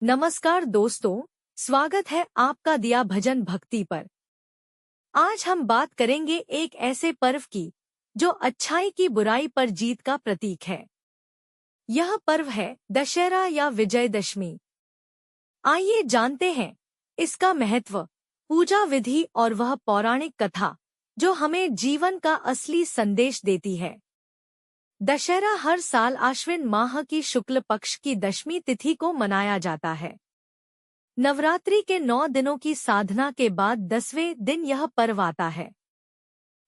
नमस्कार दोस्तों, स्वागत है आपका दिया भजन भक्ति पर। आज हम बात करेंगे एक ऐसे पर्व की जो अच्छाई की बुराई पर जीत का प्रतीक है। यह पर्व है दशहरा या विजयदशमी। आइए जानते हैं इसका महत्व, पूजा विधि और वह पौराणिक कथा जो हमें जीवन का असली संदेश देती है। दशहरा हर साल आश्विन माह की शुक्ल पक्ष की दशमी तिथि को मनाया जाता है। नवरात्रि के 9 दिनों की साधना के बाद 10वें दिन यह पर्व आता है।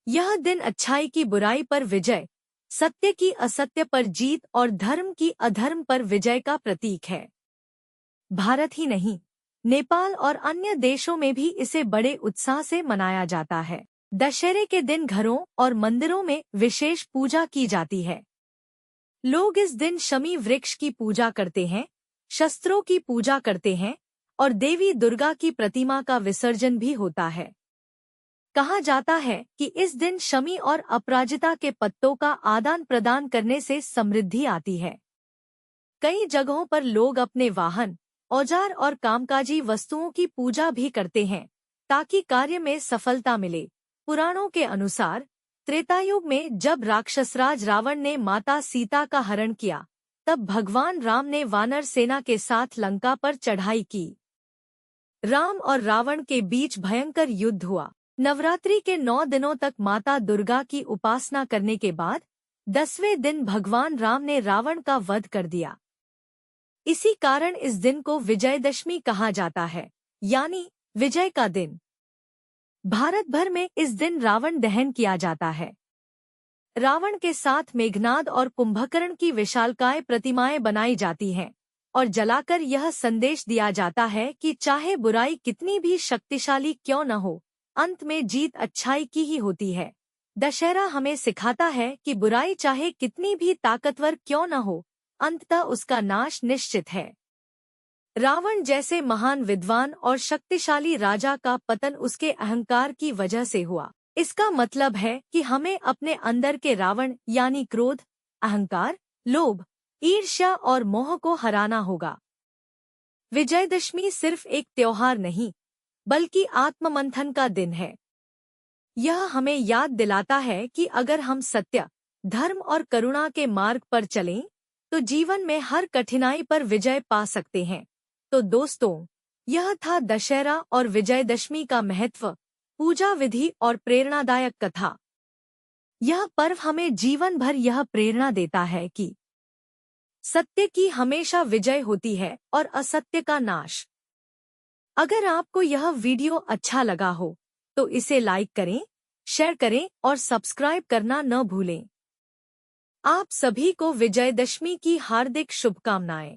यह दिन अच्छाई की बुराई पर विजय, सत्य की असत्य पर जीत और धर्म की अधर्म पर विजय का प्रतीक है। भारत ही नहीं, नेपाल और अन्य देशों में भी इसे बड़े उत्साह से मनाया जाता है। दशहरे के दिन घरों और मंदिरों में विशेष पूजा की जाती है। लोग इस दिन शमी वृक्ष की पूजा करते हैं, शस्त्रों की पूजा करते हैं और देवी दुर्गा की प्रतिमा का विसर्जन भी होता है। कहा जाता है कि इस दिन शमी और अपराजिता के पत्तों का आदान प्रदान करने से समृद्धि आती है। कई जगहों पर लोग अपने वाहन, औजार और कामकाजी वस्तुओं की पूजा भी करते हैं ताकि कार्य में सफलता मिले। पुराणों के अनुसार त्रेतायुग में जब राक्षसराज रावण ने माता सीता का हरण किया, तब भगवान राम ने वानर सेना के साथ लंका पर चढ़ाई की। राम और रावण के बीच भयंकर युद्ध हुआ। नवरात्रि के 9 दिनों तक माता दुर्गा की उपासना करने के बाद 10वें दिन भगवान राम ने रावण का वध कर दिया। इसी कारण इस दिन को विजयदशमी कहा जाता है, यानी विजय का दिन। भारत भर में इस दिन रावण दहन किया जाता है। रावण के साथ मेघनाद और कुंभकर्ण की विशालकाय प्रतिमाएं बनाई जाती हैं और जलाकर यह संदेश दिया जाता है कि चाहे बुराई कितनी भी शक्तिशाली क्यों न हो, अंत में जीत अच्छाई की ही होती है। दशहरा हमें सिखाता है कि बुराई चाहे कितनी भी ताकतवर क्यों न हो, अंततः उसका नाश निश्चित है। रावण जैसे महान विद्वान और शक्तिशाली राजा का पतन उसके अहंकार की वजह से हुआ। इसका मतलब है कि हमें अपने अंदर के रावण यानी क्रोध, अहंकार, लोभ, ईर्ष्या और मोह को हराना होगा। विजयदशमी सिर्फ एक त्योहार नहीं, बल्कि आत्ममंथन का दिन है। यह हमें याद दिलाता है कि अगर हम सत्य, धर्म और करुणा के मार्ग पर चलें, तो जीवन में हर कठिनाई पर विजय पा सकते हैं। तो दोस्तों, यह था दशहरा और विजयदशमी का महत्व, पूजा विधि और प्रेरणादायक कथा। यह पर्व हमें जीवन भर यह प्रेरणा देता है कि सत्य की हमेशा विजय होती है और असत्य का नाश। अगर आपको यह वीडियो अच्छा लगा हो, तो इसे लाइक करें, शेयर करें और सब्सक्राइब करना न भूलें। आप सभी को विजयदशमी की हार्दिक शुभकामनाएं।